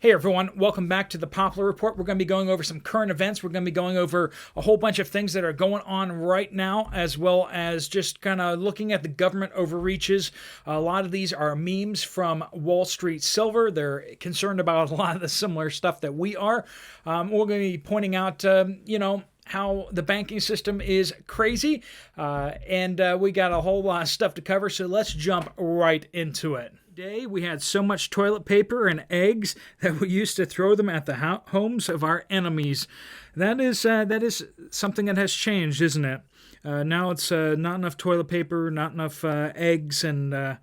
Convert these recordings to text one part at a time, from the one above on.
Hey everyone, welcome back to the Poplar Report. We're going to be going over some current events. We're going to be going over a whole bunch of things that are going on right now, as well as just kind of looking at the government overreaches. A lot of these are memes from Wall Street Silver. They're concerned about a lot of the similar stuff that we are. We're going to be pointing out, how the banking system is crazy, and we got a whole lot of stuff to cover, so let's jump right into it. Today we had so much toilet paper and eggs that we used to throw them at the homes of our enemies. That is something that has changed, isn't it? Now it's not enough toilet paper, not enough eggs, and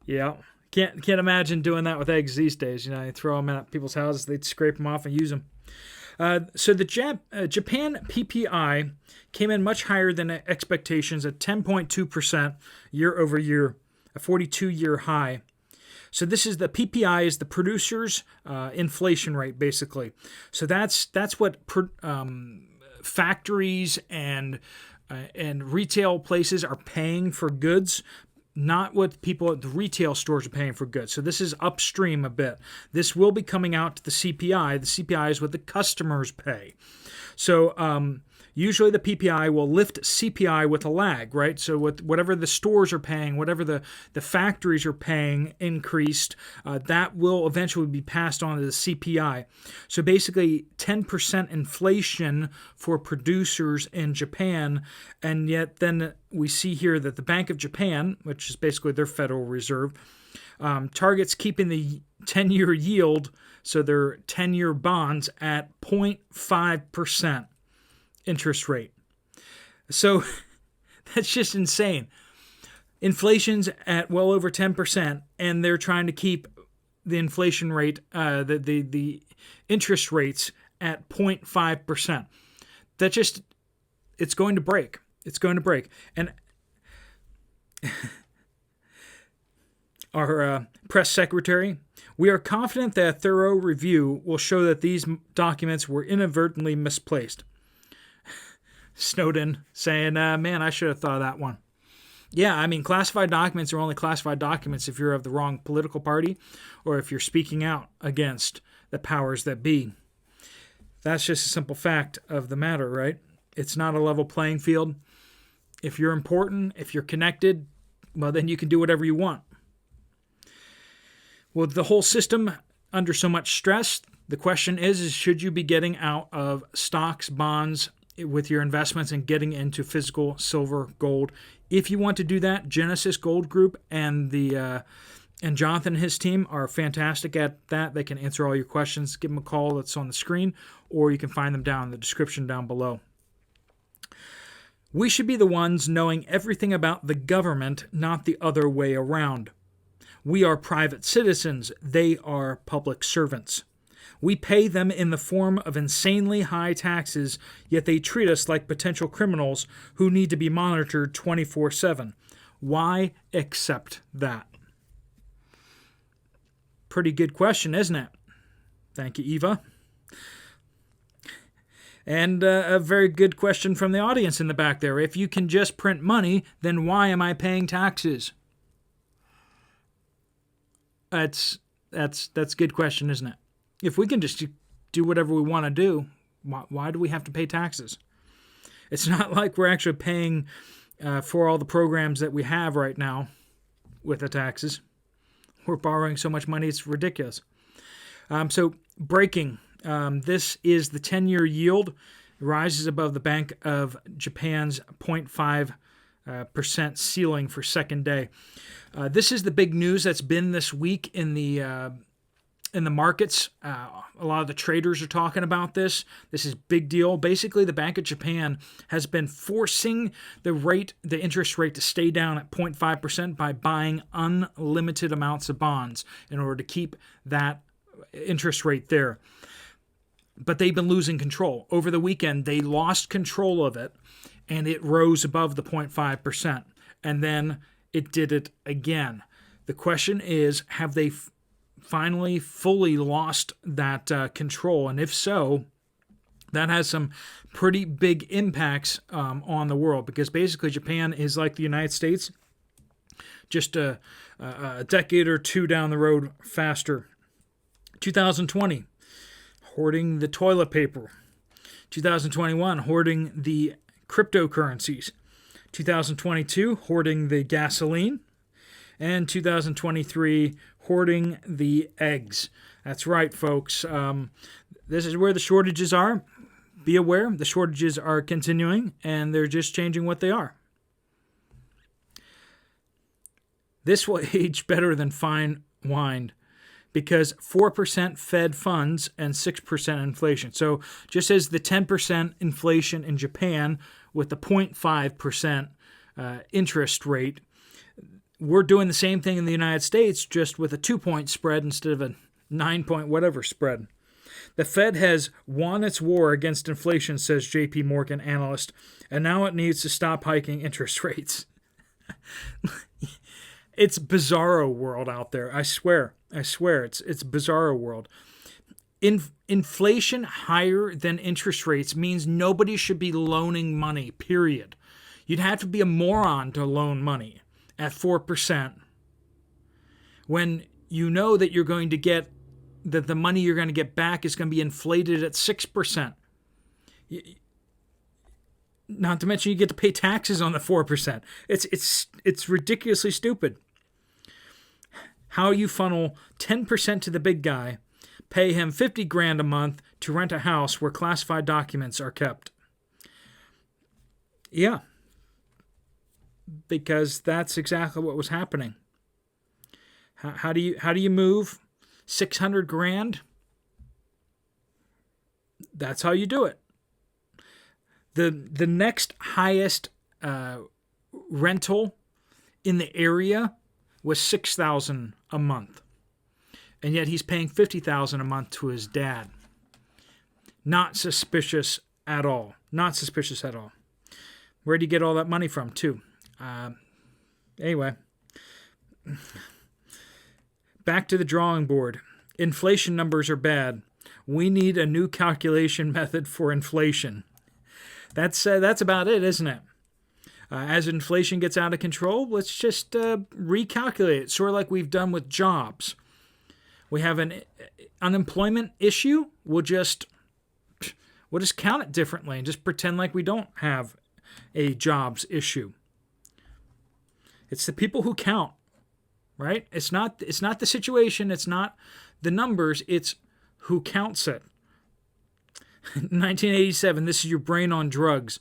yeah, can't imagine doing that with eggs these days. You know, you throw them at people's houses, they'd scrape them off and use them. So the Japan PPI came in much higher than expectations at 10.2% year over year, a 42-year high. So this is the PPI is the producer's inflation rate, basically. So that's what factories and retail places are paying for goods, not what people at the retail stores are paying for goods. So this is upstream a bit. This will be coming out to the CPI. The CPI is what the customers pay. So usually the PPI will lift CPI with a lag, right? So with whatever the stores are paying, whatever the factories are paying increased, that will eventually be passed on to the CPI. So basically 10% inflation for producers in Japan, and yet then we see here that the Bank of Japan, which is basically their Federal Reserve, targets keeping the 10-year yield, so their 10-year bonds, at 0.5% interest rate. So that's just insane. Inflation's at well over 10%, and they're trying to keep the inflation rate, the interest rates at 0.5%. That just, it's going to break. It's going to break. And our press secretary, we are confident that a thorough review will show that these documents were inadvertently misplaced. Snowden saying, man, I should have thought of that one. Yeah, I mean, classified documents are only classified documents if you're of the wrong political party or if you're speaking out against the powers that be. That's just a simple fact of the matter, right? It's not a level playing field. If you're important, if you're connected, well, then you can do whatever you want. With the whole system under so much stress, the question is should you be getting out of stocks, bonds, with your investments and getting into physical silver, gold? If you want to do that, Genesis Gold Group and Jonathan and his team are fantastic at that. They can answer all your questions. Give them a call that's on the screen, or you can find them down in the description down below. We should be the ones knowing everything about the government, not the other way around. We are private citizens. They are public servants. We pay them in the form of insanely high taxes, yet they treat us like potential criminals who need to be monitored 24/7. Why accept that? Pretty good question, isn't it? Thank you, Eva. And a very good question from the audience in the back there. If you can just print money, then why am I paying taxes? That's a good question, isn't it? If we can just do whatever we want to do, why do we have to pay taxes? It's not like we're actually paying for all the programs that we have right now with the taxes. We're borrowing so much money, it's ridiculous. So breaking, this is the 10-year yield. It rises above the Bank of Japan's 0.5% ceiling for second day. This is the big news that's been this week in the markets. A lot of the traders are talking about this. This is big deal. Basically, the Bank of Japan has been forcing the interest rate to stay down at 0.5% by buying unlimited amounts of bonds in order to keep that interest rate there. But they've been losing control. Over the weekend, they lost control of it, and it rose above the 0.5%. And then it did it again. The question is, have they finally fully lost that control? And if so, that has some pretty big impacts on the world, because basically Japan is like the United States just a decade or two down the road faster. 2020, hoarding the toilet paper. 2021, hoarding the cryptocurrencies. 2022, hoarding the gasoline. And 2023, hoarding the eggs. That's right, folks. This is where the shortages are. Be aware, the shortages are continuing, and they're just changing what they are. This will age better than fine wine because 4% Fed funds and 6% inflation. So just as the 10% inflation in Japan with the 0.5% interest rate, we're doing the same thing in the United States, just with a 2-point spread instead of a 9-point whatever spread. The Fed has won its war against inflation, says J.P. Morgan analyst, and now it needs to stop hiking interest rates. It's bizarro world out there. I swear. It's bizarro world. Inflation higher than interest rates means nobody should be loaning money, period. You'd have to be a moron to loan money at 4% when you know that you're going to get, that the money you're going to get back is going to be inflated at 6%. Not to mention you get to pay taxes on the 4%. It's ridiculously stupid. How you funnel 10% to the big guy, pay him $50,000 a month to rent a house where classified documents are kept. Yeah. Because that's exactly what was happening. How do you move $600,000? That's how you do it. The next highest rental in the area was $6,000 a month, and yet he's paying $50,000 a month to his dad. Not suspicious at all. Not suspicious at all. Where do you get all that money from, too? Anyway, back to the drawing board. Inflation numbers are bad. We need a new calculation method for inflation. That's about it, isn't it? As inflation gets out of control, let's just recalculate it, sort of like we've done with jobs. We have an unemployment issue. We'll just count it differently and just pretend like we don't have a jobs issue. It's the people who count, right? It's not the situation. It's not the numbers. It's who counts it. 1987, this is your brain on drugs.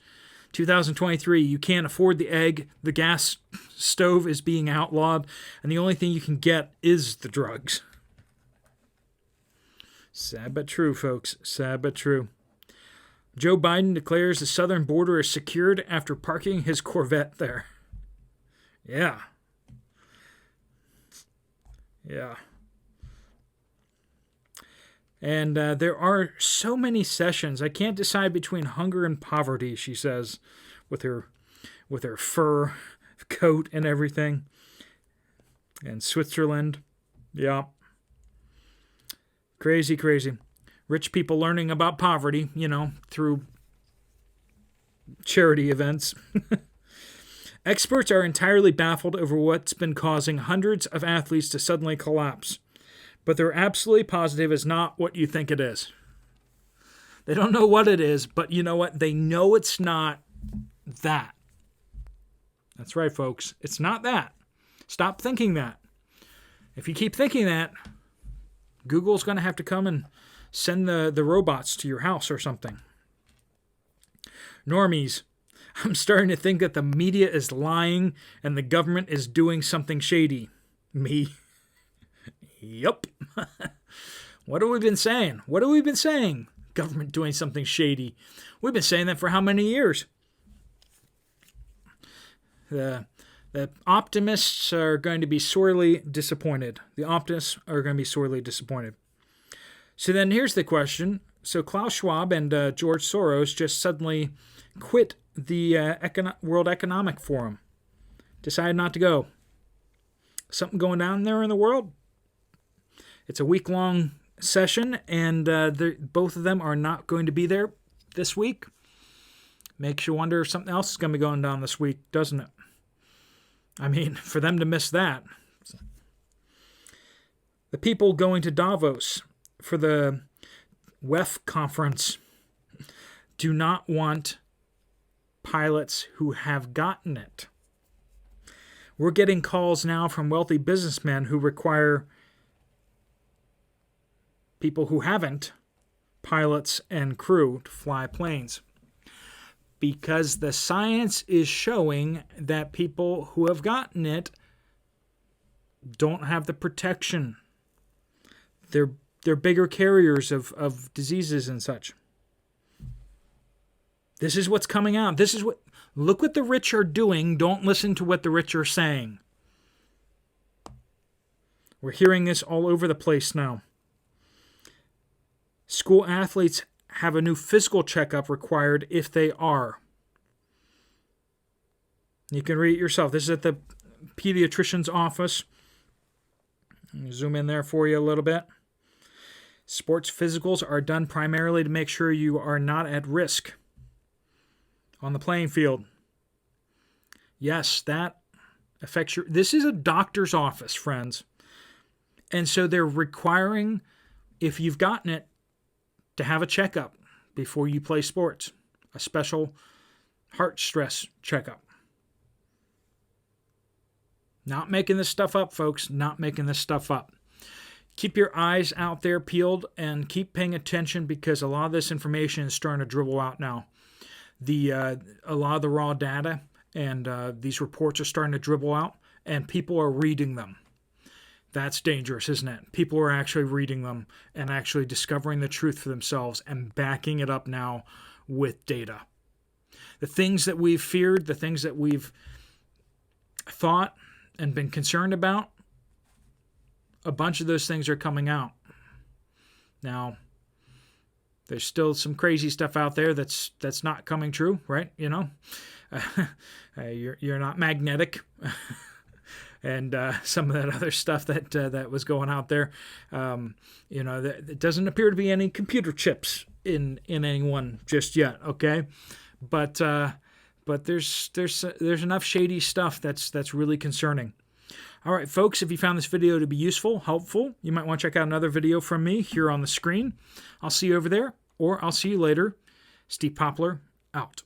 2023, you can't afford the egg. The gas stove is being outlawed, and the only thing you can get is the drugs. Sad but true, folks. Sad but true. Joe Biden declares the southern border is secured after parking his Corvette there. Yeah. Yeah. And there are so many sessions. I can't decide between hunger and poverty, she says, with her fur coat and everything. And Switzerland. Yeah. Crazy, crazy. Rich people learning about poverty, through charity events. Experts are entirely baffled over what's been causing hundreds of athletes to suddenly collapse. But they're absolutely positive it's not what you think it is. They don't know what it is, but you know what? They know it's not that. That's right, folks. It's not that. Stop thinking that. If you keep thinking that, Google's going to have to come and send the robots to your house or something. Normies. I'm starting to think that the media is lying and the government is doing something shady. Me. Yup. What have we been saying? Government doing something shady. We've been saying that for how many years? The optimists are going to be sorely disappointed. So then here's the question. So Klaus Schwab and George Soros just suddenly quit the World Economic Forum. Decided not to go. Something going down there in the world? It's a week-long session, and both of them are not going to be there this week. Makes you wonder if something else is going to be going down this week, doesn't it? I mean, for them to miss that. The people going to Davos for the WEF conference do not want pilots who have gotten it. We're getting calls now from wealthy businessmen who require people who haven't, pilots and crew, to fly planes. Because the science is showing that people who have gotten it don't have the protection. They're bigger carriers of diseases and such. This is what's coming out. Look what the rich are doing. Don't listen to what the rich are saying. We're hearing this all over the place now. School athletes have a new physical checkup required if they are. You can read it yourself. This is at the pediatrician's office. Let me zoom in there for you a little bit. Sports physicals are done primarily to make sure you are not at risk on the playing field. Yes, that affects your... This is a doctor's office, friends. And so they're requiring, if you've gotten it, to have a checkup before you play sports. A special heart stress checkup. Not making this stuff up, folks. Not making this stuff up. Keep your eyes out there peeled and keep paying attention, because a lot of this information is starting to dribble out now. A lot of the raw data and these reports are starting to dribble out, and people are reading them. That's dangerous, isn't it? People are actually reading them and actually discovering the truth for themselves and backing it up now with data. The things that we've feared, the things that we've thought and been concerned about, a bunch of those things are coming out. Now, there's still some crazy stuff out there that's not coming true, right? You know, you're not magnetic. And some of that other stuff that was going out there, it doesn't appear to be any computer chips in anyone just yet. Okay, but there's enough shady stuff that's really concerning. All right, folks, if you found this video to be useful, helpful, you might want to check out another video from me here on the screen. I'll see you over there, or I'll see you later. Steve Poplar, out.